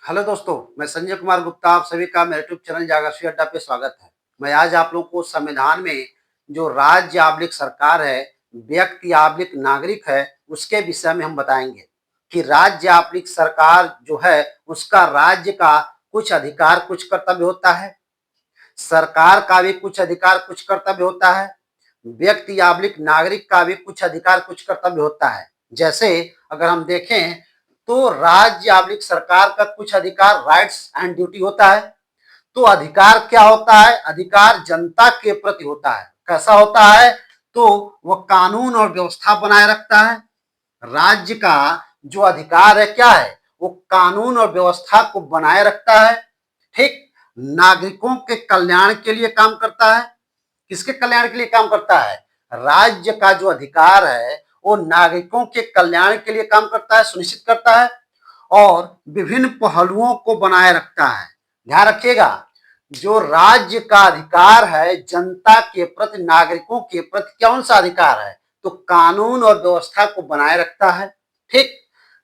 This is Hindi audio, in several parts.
हेलो दोस्तों, मैं संजय कुमार गुप्ता। आप सभी का मेरे यूट्यूब चैनल जागरश्री अड्डा पे स्वागत है। मैं आज आप लोगों को संविधान में जो राज्य आबलिक सरकार है, व्यक्ति आबलिक नागरिक है, उसके विषय में हम बताएंगे कि राज्य आबलिक सरकार जो है उसका राज्य का कुछ अधिकार कुछ कर्तव्य होता है, सरकार का भी कुछ अधिकार कुछ कर्तव्य होता है, व्यक्ति आबलिक नागरिक का भी कुछ अधिकार कुछ कर्तव्य होता है। जैसे अगर हम देखें तो राज्य आबलिक सरकार का कुछ अधिकार राइट्स एंड ड्यूटी होता है। तो अधिकार क्या होता है? अधिकार जनता के प्रति होता है। कैसा होता है? तो वह कानून और व्यवस्था बनाए रखता है। राज्य का जो अधिकार है क्या है? वो कानून और व्यवस्था को बनाए रखता है। ठीक, नागरिकों के कल्याण के लिए काम करता है। किसके कल्याण के लिए काम करता है? राज्य का जो अधिकार है वो नागरिकों के कल्याण के लिए काम करता है, सुनिश्चित करता है और विभिन्न पहलुओं को बनाए रखता है। ध्यान रखिएगा, जो राज्य का अधिकार है जनता के प्रति, नागरिकों के प्रति कौन सा अधिकार है? तो कानून और व्यवस्था को बनाए रखता है। ठीक,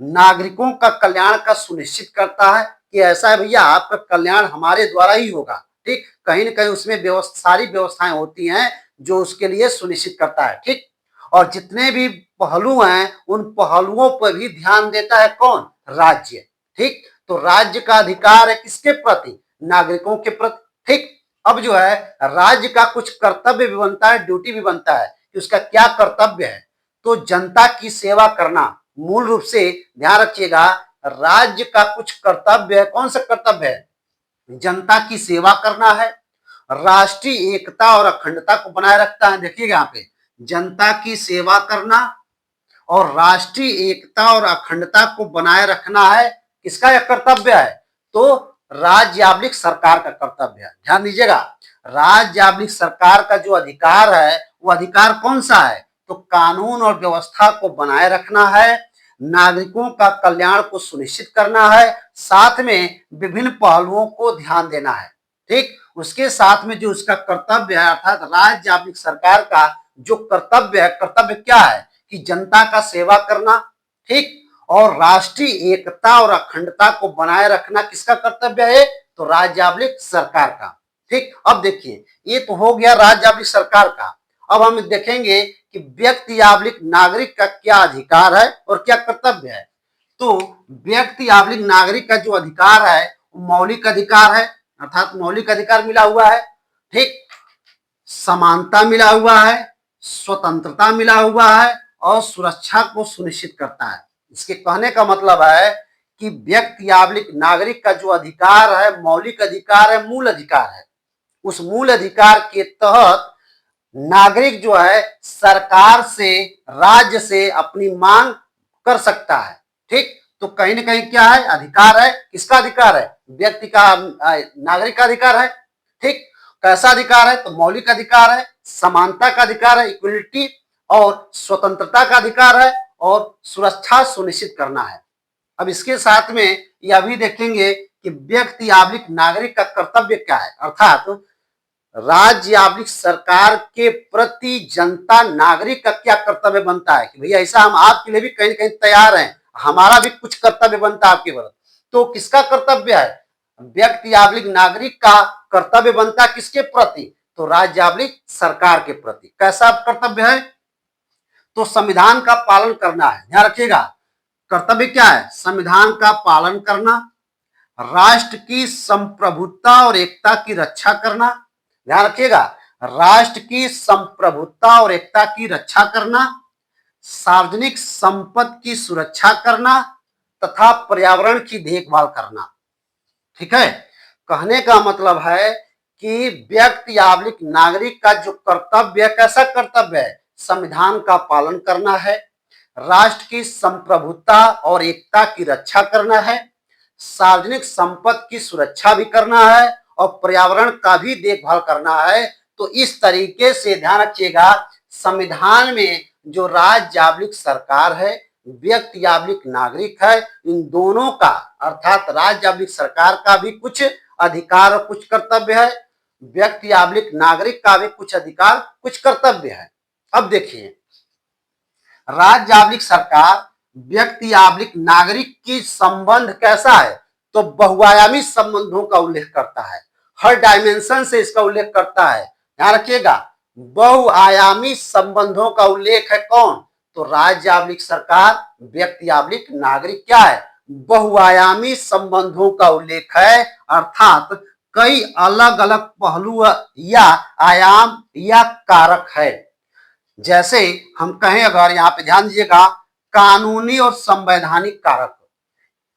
नागरिकों का कल्याण का सुनिश्चित करता है कि ऐसा है भैया, आपका कल्याण हमारे द्वारा ही होगा। ठीक, कहीं ना कहीं उसमें सारी व्यवस्थाएं होती हैं जो उसके लिए सुनिश्चित करता है। ठीक, और जितने भी पहलू हैं उन पहलुओं पर भी ध्यान देता है कौन? राज्य। ठीक, तो राज्य का अधिकार है किसके प्रति? नागरिकों के प्रति। ठीक, अब जो है राज्य का कुछ कर्तव्य भी बनता है, ड्यूटी भी बनता है कि उसका क्या कर्तव्य है। तो जनता की सेवा करना, मूल रूप से ध्यान रखिएगा, राज्य का कुछ कर्तव्य है। कौन सा कर्तव्य है? जनता की सेवा करना है, राष्ट्रीय एकता और अखंडता को बनाए रखता है। देखिएगा यहाँ पे, जनता की सेवा करना और राष्ट्रीय एकता और अखंडता को बनाए रखना है। किसका यह कर्तव्य है? तो राज्य आबलिक सरकार का कर्तव्य है। ध्यान दीजिएगा, राज्य आबलिक सरकार का जो अधिकार है वो अधिकार कौन सा है? तो कानून और व्यवस्था को बनाए रखना है, नागरिकों का कल्याण को सुनिश्चित करना है, साथ में विभिन्न पहलुओं को ध्यान देना है। ठीक, उसके साथ में जो उसका कर्तव्य है, अर्थात राज्य आबलिक सरकार का जो कर्तव्य है, कर्तव्य क्या है? कि जनता का सेवा करना। ठीक, और राष्ट्रीय एकता और अखंडता को बनाए रखना किसका कर्तव्य है? तो राज्य आबलिक सरकार का। ठीक, अब देखिए, ये तो हो गया राज्य आबलिक सरकार का। अब हम देखेंगे कि व्यक्ति आबलिक नागरिक का क्या अधिकार है और क्या कर्तव्य है। तो व्यक्ति आबलिक नागरिक का जो अधिकार है मौलिक अधिकार है, अर्थात मौलिक अधिकार मिला हुआ है। ठीक, समानता मिला हुआ है, स्वतंत्रता मिला हुआ है और सुरक्षा को सुनिश्चित करता है। इसके कहने का मतलब है कि व्यक्ति आबलिक नागरिक का जो अधिकार है, मौलिक अधिकार है, मूल अधिकार है। उस मूल अधिकार के तहत नागरिक जो है सरकार से, राज्य से अपनी मांग कर सकता है। ठीक, तो कहीं ना कहीं क्या है? अधिकार है। किसका अधिकार है? व्यक्ति का, नागरिक का अधिकार है। ठीक, कैसा अधिकार है? तो मौलिक अधिकार है, समानता का अधिकार है, इक्वलिटी, और स्वतंत्रता का अधिकार है और सुरक्षा सुनिश्चित करना है। अब इसके साथ में यह भी देखेंगे कि व्यक्ति आबलिक नागरिक का कर्तव्य क्या है, अर्थात राज्य आबलिक सरकार के प्रति जनता नागरिक का क्या कर्तव्य बनता है कि भैया ऐसा हम आपके लिए भी कहीं ना कहीं तैयार हैं, हमारा भी कुछ कर्तव्य बनता है आपके प्रति। तो किसका कर्तव्य है? व्यक्ति आबलिक नागरिक का कर्तव्य बनता है किसके प्रति? तो राज्य आबलिक सरकार के प्रति। कैसा कर्तव्य है? तो संविधान का पालन करना है। ध्यान रखिएगा, कर्तव्य क्या है? संविधान का पालन करना, राष्ट्र की संप्रभुता और एकता की रक्षा करना। ध्यान रखिएगा, राष्ट्र की संप्रभुता और एकता की रक्षा करना, सार्वजनिक संपत्ति की सुरक्षा करना तथा पर्यावरण की देखभाल करना। ठीक है, कहने का मतलब है कि व्यक्ति आबलिक नागरिक का जो कर्तव्य है, कैसा कर्तव्य है? संविधान का पालन करना है, राष्ट्र की संप्रभुता और एकता की रक्षा करना है, सार्वजनिक संपत्ति की सुरक्षा भी करना है और पर्यावरण का भी देखभाल करना है। तो इस तरीके से ध्यान रखिएगा, संविधान में जो राज्य आबलिक सरकार है, व्यक्ति आबलिक नागरिक है, इन दोनों का, अर्थात राज्य आबलिक सरकार का भी कुछ अधिकार और कुछ कर्तव्य है, व्यक्ति आबलिक नागरिक का भी कुछ अधिकार कुछ कर्तव्य है। अब देखिए, राज्य आबलिक सरकार व्यक्ति आबलिक नागरिक की संबंध कैसा है? तो बहुआयामी संबंधों का उल्लेख करता है, हर डायमेंशन से इसका उल्लेख करता है। ध्यान रखिएगा, बहुआयामी संबंधों का उल्लेख है कौन? तो राज्य आबलिक सरकार, व्यक्ति आबलिक नागरिक क्या है? बहुआयामी संबंधों का उल्लेख है, अर्थात कई अलग अलग पहलू या आयाम या कारक है। जैसे हम कहें, अगर यहाँ पे ध्यान दीजिएगा, कानूनी और संवैधानिक कारक,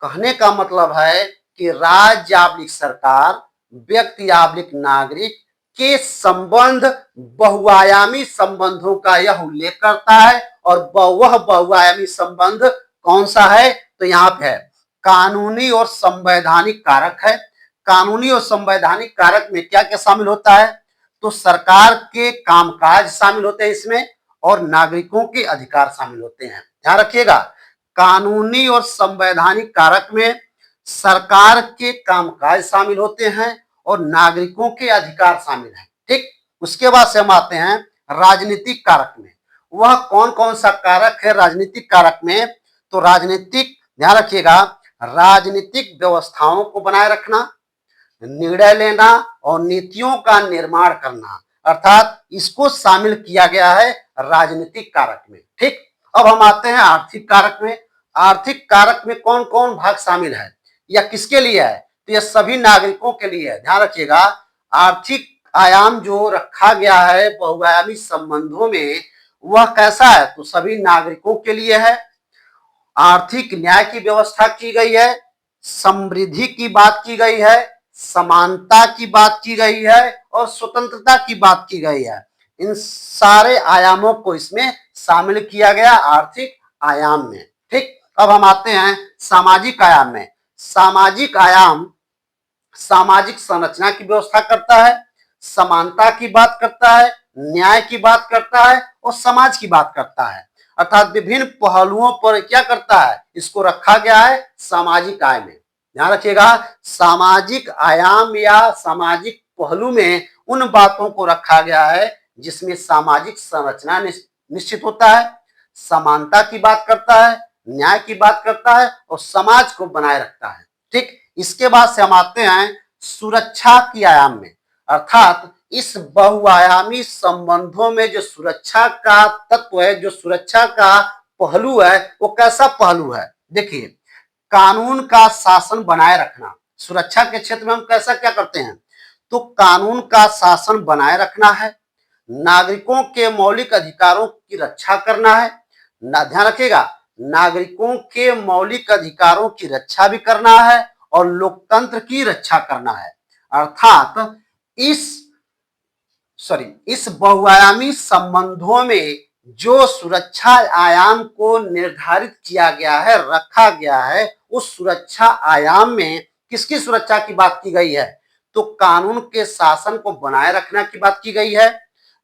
कहने का मतलब है कि राज्य आबलिक सरकार, व्यक्ति आबलिक नागरिक के संबंध बहुआयामी संबंधों का यह उल्लेख करता है। और वह बहुआयामी संबंध कौन सा है? तो यहाँ पे है कानूनी और संवैधानिक कारक है। कानूनी और संवैधानिक कारक में क्या क्या शामिल होता है? तो सरकार के कामकाज शामिल होते हैं इसमें, और नागरिकों के अधिकार शामिल होते हैं। ध्यान रखिएगा, कानूनी और संवैधानिक कारक में सरकार के कामकाज शामिल होते हैं और नागरिकों के अधिकार शामिल हैं। ठीक, उसके बाद से हम आते हैं राजनीतिक कारक में। वह कौन कौन सा कारक है राजनीतिक कारक में? तो राजनीतिक, ध्यान रखिएगा, राजनीतिक व्यवस्थाओं को बनाए रखना, निर्णय लेना और नीतियों का निर्माण करना, अर्थात इसको शामिल किया गया है राजनीतिक कारक में। ठीक, अब हम आते हैं आर्थिक कारक में। आर्थिक कारक में कौन कौन भाग शामिल है या किसके लिए है? तो यह सभी नागरिकों के लिए है। ध्यान रखिएगा, आर्थिक आयाम जो रखा गया है बहुआयामी संबंधों में, वह कैसा है? तो सभी नागरिकों के लिए है। आर्थिक न्याय की व्यवस्था की गई है, समृद्धि की बात की गई है, समानता की बात की गई है और स्वतंत्रता की बात की गई है। इन सारे आयामों को इसमें शामिल किया गया आर्थिक आयाम में। ठीक, अब हम आते हैं सामाजिक आयाम में। सामाजिक आयाम सामाजिक संरचना की व्यवस्था करता है, समानता की बात करता है, न्याय की बात करता है और समाज की बात करता है। अर्थात विभिन्न पहलुओं पर क्या करता है? इसको रखा गया है सामाजिक आयाम में। ध्यान रखिएगा, सामाजिक आयाम या सामाजिक पहलू में उन बातों को रखा गया है जिसमें सामाजिक संरचना निश्चित होता है, समानता की बात करता है, न्याय की बात करता है और समाज को बनाए रखता है। ठीक, इसके बाद से हम आते हैं सुरक्षा की आयाम में। अर्थात इस बहुआयामी संबंधों में जो सुरक्षा का तत्व है, जो सुरक्षा का पहलू है, वो कैसा पहलू है? देखिए, कानून का शासन बनाए रखना। सुरक्षा के क्षेत्र में हम कैसा क्या करते हैं? तो कानून का शासन बनाए रखना है, नागरिकों के मौलिक अधिकारों की रक्षा करना है। ध्यान रखिएगा, नागरिकों के मौलिक अधिकारों की रक्षा भी करना है और लोकतंत्र की रक्षा करना है। अर्थात इस बहुआयामी संबंधों में जो सुरक्षा आयाम को निर्धारित किया गया है, रखा गया है, उस सुरक्षा आयाम में किसकी सुरक्षा की बात की गई है? तो कानून के शासन को बनाए रखना की बात की गई है,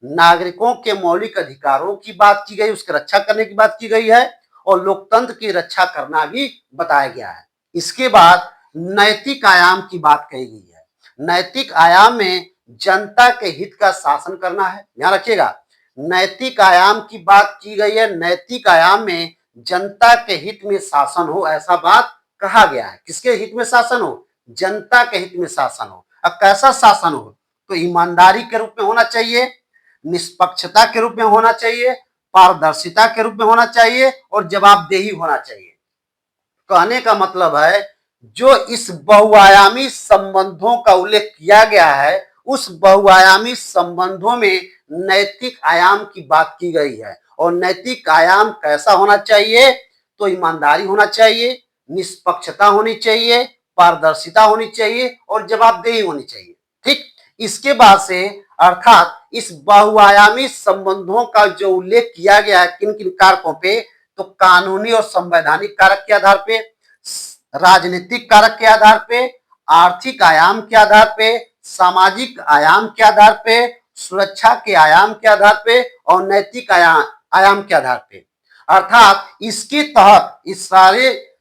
नागरिकों के मौलिक अधिकारों की बात की गई, उसकी रक्षा करने की बात की गई है और लोकतंत्र की रक्षा करना भी बताया गया है। इसके बाद नैतिक आयाम की बात कही गई है। नैतिक आयाम में जनता के हित का शासन करना है। ध्यान रखिएगा, नैतिक आयाम की बात की गई है। नैतिक आयाम में जनता के हित में शासन हो, ऐसा बात कहा गया है। किसके हित में शासन हो? जनता के हित में शासन हो। अब कैसा शासन हो? तो ईमानदारी के रूप में होना चाहिए, निष्पक्षता के रूप में होना चाहिए, पारदर्शिता के रूप में होना चाहिए और जवाबदेही होना चाहिए। कहने का मतलब है, जो इस बहुआयामी संबंधों का उल्लेख किया गया है, उस बहुआयामी संबंधों में नैतिक आयाम की बात की गई है। और नैतिक आयाम कैसा होना चाहिए? तो ईमानदारी होना चाहिए, निष्पक्षता होनी चाहिए, पारदर्शिता होनी चाहिए और जवाबदेही होनी चाहिए। ठीक, इसके बाद से अर्थात इस बहुआयामी संबंधों का जो उल्लेख किया गया है किन किन कारकों पे? तो कानूनी और संवैधानिक कारक के आधार पे, राजनीतिक कारक के आधार पे, आर्थिक आयाम के आधार पे, सामाजिक आयाम के आधार पे, सुरक्षा के आयाम के आधार पे और नैतिक आयाम के आधार पे। अर्थात इसके तहत, इस सारे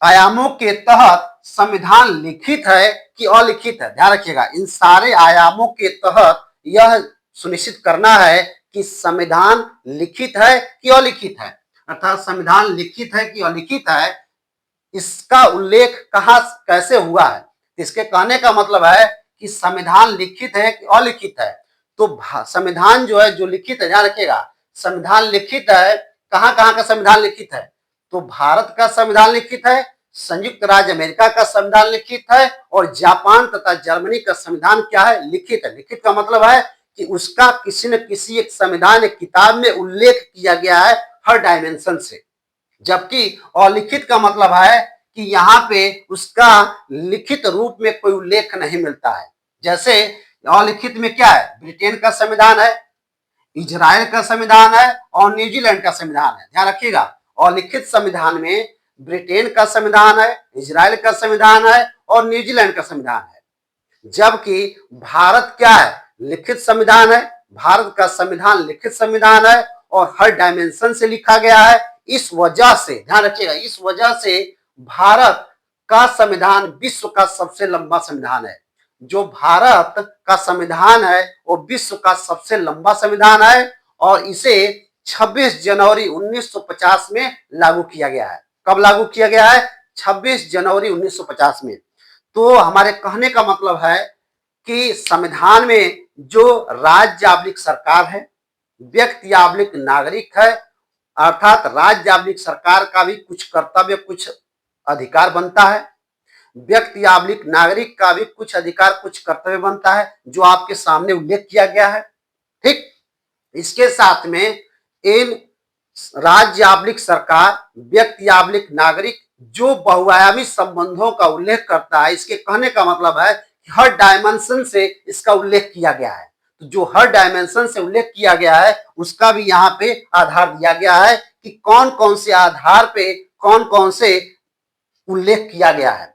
आयामों के तहत संविधान लिखित है कि अलिखित है। ध्यान रखिएगा, इन सारे आयामों के तहत यह सुनिश्चित करना है कि संविधान लिखित है कि अलिखित है। अर्थात संविधान लिखित है कि अलिखित है, इसका उल्लेख कहां कैसे हुआ है? इसके कहने का मतलब है कि संविधान लिखित है कि अलिखित है। तो संविधान जो है, जो लिखित है, ध्यान रखिएगा, संविधान लिखित है। कहां कहां का संविधान लिखित है? तो भारत का संविधान लिखित है, संयुक्त राज्य अमेरिका का संविधान लिखित है, और जापान तथा जर्मनी का संविधान क्या है? लिखित है। लिखित का मतलब है कि उसका किसी न किसी एक संविधान, एक किताब में उल्लेख किया गया है हर डायमेंशन से। जबकि अलिखित का मतलब है कि यहाँ पे उसका लिखित रूप में कोई उल्लेख नहीं मिलता है। जैसे अलिखित में क्या है? ब्रिटेन का संविधान है, इजराइल का संविधान है और न्यूजीलैंड का संविधान है। ध्यान रखिएगा, अलिखित संविधान में ब्रिटेन का संविधान है, इजराइल का संविधान है और न्यूजीलैंड का संविधान है। जबकि भारत क्या है? लिखित संविधान है। भारत का संविधान लिखित संविधान है और हर डायमेंशन से लिखा गया है। इस वजह से, ध्यान रखिएगा, इस वजह से भारत का संविधान विश्व का सबसे लंबा संविधान है। जो भारत का संविधान है वो विश्व का सबसे लंबा संविधान है और इसे 26 जनवरी 1950 में लागू किया गया है। कब लागू किया गया है? 26 जनवरी 1950 में। तो हमारे कहने का मतलब है कि संविधान में जो राज्य आबलिक सरकार है, व्यक्ति आबलिक नागरिक है, अर्थात राज्य आबलिक सरकार का भी कुछ कर्तव्य, कुछ अधिकार बनता है, व्यक्ति आबलिक नागरिक का भी कुछ अधिकार, कुछ कर्तव्य बनता है, जो आपके सामने उल्लेख किया गया है। ठीक, इसके साथ में इन राज्य आबलिक सरकार, व्यक्ति आबलिक नागरिक जो बहुआयामी संबंधों का उल्लेख करता है, इसके कहने का मतलब है कि हर डायमेंशन से इसका उल्लेख किया गया है। तो जो हर डायमेंशन से उल्लेख किया गया है उसका भी यहाँ पे आधार दिया गया है कि कौन कौन से आधार पे कौन कौन से उल्लेख किया गया है।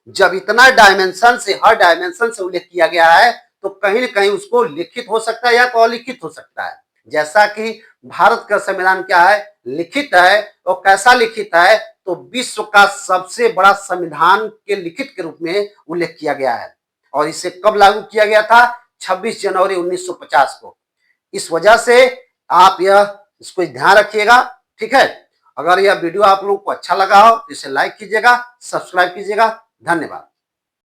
जब इतना डायमेंशन से, हर डायमेंशन से उल्लेख किया गया है तो कहीं न कहीं उसको लिखित हो सकता है या तो अलिखित हो सकता है। जैसा कि भारत का संविधान क्या है? लिखित है। और कैसा लिखित है? तो विश्व का सबसे बड़ा संविधान के लिखित के रूप में उल्लेख किया गया है। और इसे कब लागू किया गया था? 26 जनवरी 1950 को। इस वजह से आप इसको ध्यान रखिएगा। ठीक है, अगर यह वीडियो आप लोगों को अच्छा लगा हो तो इसे लाइक कीजिएगा, सब्सक्राइब कीजिएगा। धन्यवाद।